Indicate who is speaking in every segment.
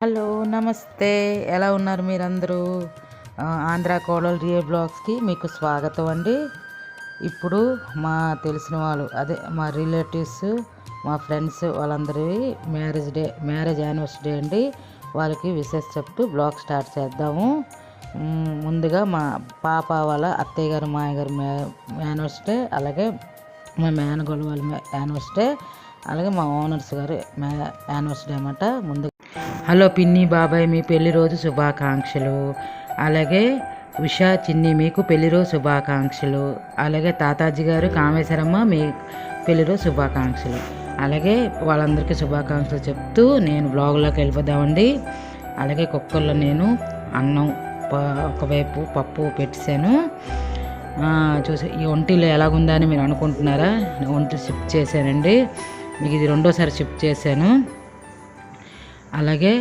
Speaker 1: Hello నమస్తే. ఎలా ఉన్నారు మీరందరూ? ఆంధ్ర కోడలు రియల్ బ్లాగ్స్కి మీకు స్వాగతం అండి. ఇప్పుడు మా తెలిసిన వాళ్ళు, అదే మా రిలేటివ్స్, మా ఫ్రెండ్స్ వాళ్ళందరి మ్యారేజ్ యానివర్సరీ అండి. వాళ్ళకి విషెస్ చెప్తూ బ్లాగ్ స్టార్ట్ చేద్దాము. ముందుగా మా పాప వాళ్ళ అత్తయ్య గారు మాయ గారు యానివర్సరీ, అలాగే మా మేనగోళ్ళ వాళ్ళ యానివర్సరీ, అలాగే మా ఓనర్స్ గారు యానివర్సరీ అన్నమాట. ముందు హలో పిన్ని బాబాయ్, మీ పెళ్లి రోజు శుభాకాంక్షలు. అలాగే ఉషా చిన్ని, మీకు పెళ్లి రోజు శుభాకాంక్షలు. అలాగే తాతాజీ గారు కామేశ్వరమ్మ, మీ పెళ్లి రోజు శుభాకాంక్షలు. అలాగే వాళ్ళందరికీ శుభాకాంక్షలు చెప్తూ నేను బ్లాగ్లోకి వెళ్ళిపోదామండి. అలాగే కుక్కర్లో నేను అన్నం ఒకవైపు పప్పు పెట్టాను. చూసి ఈ ఒంటిలో ఎలాగుందని మీరు అనుకుంటున్నారా? ఒంటి షిఫ్ట్ చేశానండి. మీకు ఇది రెండోసారి షిఫ్ట్ చేశాను. అలాగే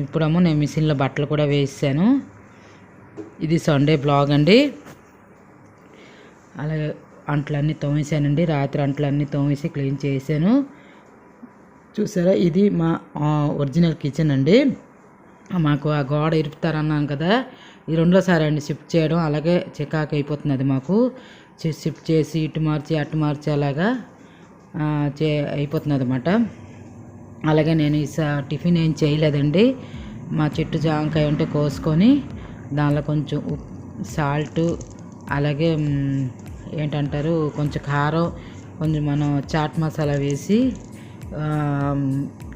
Speaker 1: ఇప్పుడేమో నేను మిషన్లో బట్టలు కూడా వేసాను. ఇది సండే బ్లాగ్ అండి. అలాగే అంట్లన్నీ తోమేసానండి. రాత్రి అంట్లన్నీ తోమేసి క్లీన్ చేశాను. చూసారా, ఇది మా ఒరిజినల్ కిచెన్ అండి. మాకు ఆ గోడ ఇరుపుతారన్నాను కదా, ఇది రెండోసారి అండి షిఫ్ట్ చేయడం. అలాగే చికాకు అయిపోతుంది మాకు. షిఫ్ట్ చేసి ఇటు మార్చి అటు మార్చి అలాగా అయిపోతుంది అన్నమాట. అలాగే నేను టిఫిన్ ఏం చేయలేదండి. మా చెట్టు జామకాయ ఉంటే కోసుకొని దానిలో కొంచెం సాల్ట్, అలాగే ఏంటంటారు కొంచెం కారం, కొంచెం మనం చాట్ మసాలా వేసి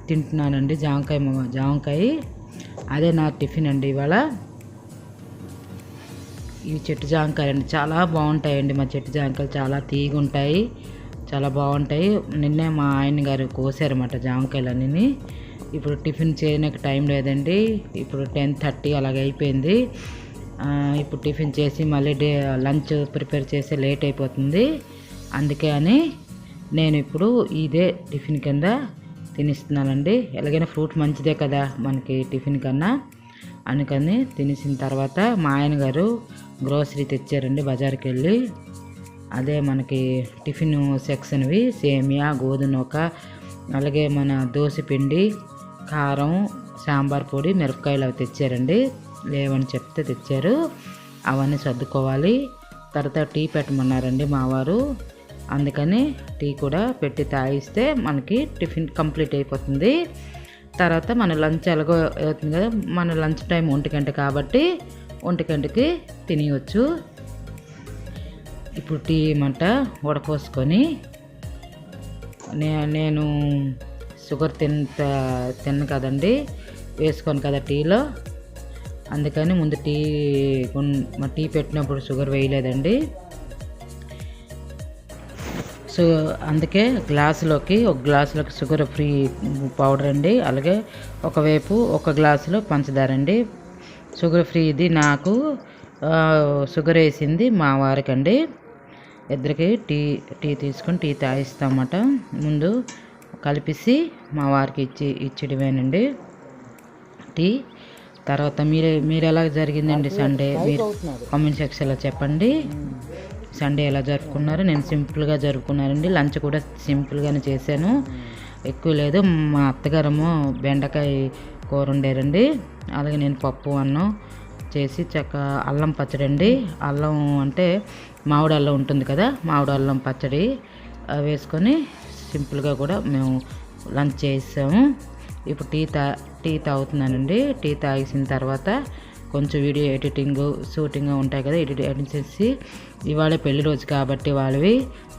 Speaker 1: తింటున్నానండి. జామకాయ అదే నా టిఫిన్ అండి ఇవాళ. ఇవి చెట్టు జామకాయలు అండి, చాలా బాగుంటాయండి. మా చెట్టు జామకాయలు చాలా తీగుంటాయి, చాలా బాగుంటాయి. నిన్నే మా ఆయన గారు కోసారన్నమాట జామకాయలన్నీ. ఇప్పుడు టిఫిన్ చేయడానికి టైం లేదండి. ఇప్పుడు 10:30 అలాగ అయిపోయింది. ఇప్పుడు టిఫిన్ చేసి మళ్ళీ లంచ్ ప్రిపేర్ చేసి లేట్ అయిపోతుంది. అందుకే అని నేను ఇప్పుడు ఇదే టిఫిన్ కింద తినిస్తున్నానండి. ఎలాగైనా ఫ్రూట్ మంచిదే కదా మనకి టిఫిన్ కన్నా, అందుకని తినేసిన తర్వాత మా ఆయన గారు గ్రోసరీ తెచ్చారండి బజార్కి వెళ్ళి. అదే మనకి టిఫిన్ సెక్షన్వి సేమియా, గోధుమక, అలాగే మన దోశ పిండి, కారం, సాంబార్ పొడి, మిరపకాయలు అవి తెచ్చారండి. లేవని చెప్తే తెచ్చారు. అవన్నీ సర్దుకోవాలి. తర్వాత టీ పెట్టమన్నారండి మా వారు. అందుకని టీ కూడా పెట్టి తాగిస్తే మనకి టిఫిన్ కంప్లీట్ అయిపోతుంది. తర్వాత మన లంచ్ ఎలాగో అవుతుంది కదా, మన లంచ్ టైం 1 గంట కాబట్టి 1 గంటకి తినవచ్చు. ఇప్పుడు టీ మంట ఉడపోసుకొని, నేను షుగర్ తిన్న కదండి, వేసుకోను కదా టీలో. అందుకని ముందు టీ పెట్టినప్పుడు షుగర్ వేయలేదండి. సో అందుకే ఒక గ్లాసులోకి షుగర్ ఫ్రీ పౌడర్ అండి. అలాగే ఒకవైపు 1 గ్లాసులో పంచదార అండి. షుగర్ ఫ్రీ ఇది నాకు, షుగర్ వేసింది మా వారికండి. ఇద్దరికి టీ తీసుకొని టీ తాగిస్తామన్నమాట. ముందు కలిపేసి మా వారికి ఇచ్చడమేనండి టీ. తర్వాత మీరు ఎలా జరిగిందండి సండే? మీరు కామెంట్ సెక్షన్లో చెప్పండి. సండే ఎలా జరుపుకున్నారు? నేను సింపుల్గా జరుపుకున్నానండి. లంచ్ కూడా సింపుల్గానే చేశాను, ఎక్కువ లేదు. మా అత్తగారేమో బెండకాయ కూర వండారండి. అలాగే నేను పప్పు అన్నం చేసి అల్లం పచ్చడి అండి. అల్లం అంటే మామిడి అల్లం ఉంటుంది కదా, మామిడి అల్లం పచ్చడి వేసుకొని సింపుల్గా కూడా మేము లంచ్ చేసాము. ఇప్పుడు టీ తాగుతున్నానండి. టీ తాగేసిన తర్వాత కొంచెం వీడియో ఎడిటింగ్, షూటింగ్ ఉంటాయి కదా, ఎడిట్ చేసి ఇవాళే పెళ్లి రోజు కాబట్టి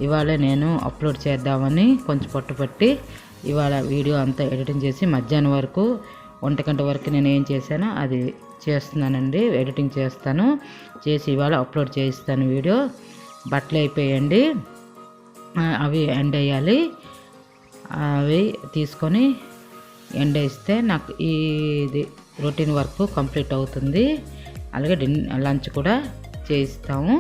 Speaker 1: ఇవాళే నేను అప్లోడ్ చేద్దామని కొంచెం పట్టుపట్టి ఇవాళ వీడియో అంతా ఎడిటింగ్ చేసి మధ్యాహ్నం వరకు 1 గంట వరకు నేను ఏం చేశానో అది చేస్తున్నానండి. ఎడిటింగ్ చేస్తాను, చేసి ఇవాళ అప్లోడ్ చేయిస్తాను వీడియో. బట్టలు అయిపోయాయండి, అవి ఎండ్ వేయాలి. అవి తీసుకొని ఎండ్ వేస్తే నాకు ఇది రొటీన్ వర్క్ కంప్లీట్ అవుతుంది. అలాగే లంచ్ కూడా చేయిస్తాము.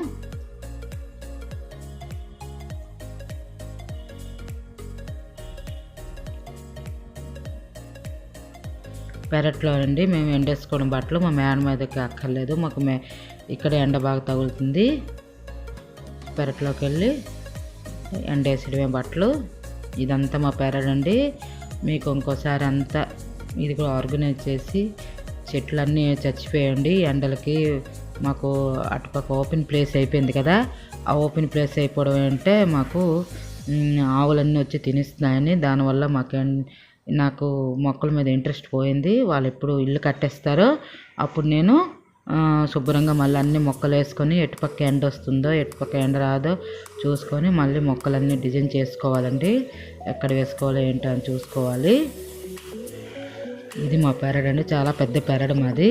Speaker 1: పెరట్లో అండి మేము ఎండేసుకోవడం బట్టలు. మా మేడ మీదకి అక్కర్లేదు, మాకు ఇక్కడ ఎండ బాగా తగులుతుంది. పెరట్లోకి వెళ్ళి ఎండేసడమే బట్టలు. ఇదంతా మా పెరడండి. మీకు ఇంకోసారి అంతా ఇది కూడా ఆర్గనైజ్ చేసి చెట్లన్నీ చచ్చిపోయండి ఎండలకి. మాకు అటుపక్క ఓపెన్ ప్లేస్ అయిపోయింది కదా, ఆ ఓపెన్ ప్లేస్ అయిపోవడం అంటే మాకు ఆవులన్నీ వచ్చి తినేస్తున్నాయని, దానివల్ల నాకు మొక్కల మీద ఇంట్రెస్ట్ పోయింది. వాళ్ళు ఎప్పుడు ఇల్లు కట్టేస్తారో అప్పుడు నేను శుభ్రంగా మళ్ళీ అన్ని మొక్కలు వేసుకొని ఎటుపక్క ఎండ వస్తుందో ఎటుపక్క ఎండ రాదో చూసుకొని మళ్ళీ మొక్కలన్నీ డిజైన్ చేసుకోవాలండి. ఎక్కడ వేసుకోవాలో ఏంటో అని చూసుకోవాలి. ఇది మా పెరడు అండి, చాలా పెద్ద పెరడు మాది.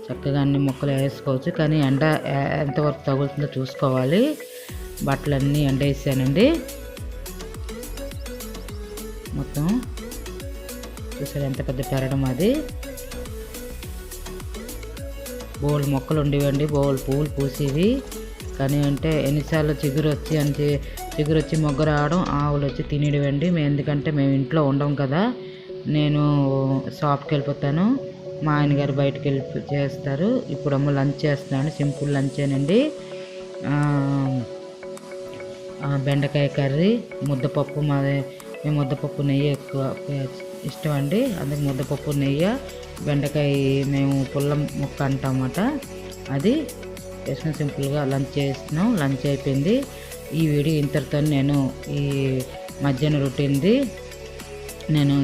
Speaker 1: చక్కగా అన్ని మొక్కలు వేసుకోవచ్చు, కానీ ఎండ ఎంతవరకు తగులుతుందో చూసుకోవాలి. బట్టలన్నీ ఎండ వేసానండి. మొత్తం చూసారు ఎంత పెద్ద పెరడు మాది. బోల్ మొక్కలు ఉండేవండి, బోల్ పువ్వులు పూసేవి. కానీ అంటే ఎన్నిసార్లు చిగురు వచ్చి మొగ్గ రావడం, ఆవులు వచ్చి తినేటివండి. ఎందుకంటే మేము ఇంట్లో ఉండం కదా, నేను షాప్కి వెళ్ళిపోతాను, మా ఆయనగారు బయటకు వెళ్ళి చేస్తారు. ఇప్పుడు లంచ్ చేస్తున్నాను, సింపుల్ లంచేనండి. బెండకాయ కర్రీ, ముద్దపప్పు. మేము ముద్దపప్పు నెయ్యి ఎక్కువ ఇష్టం అండి, అందుకు ముద్దపప్పు నెయ్యి. బెండకాయ మేము పుల్ల ముక్క అంటామన్నమాట, అది వేసుకుని సింపుల్గా లంచ్ చేస్తున్నాం. లంచ్ అయిపోయింది. ఈ వీడియో ఇంతటితో నేను ఈ మధ్యాహ్నం రొటీన్ది నేను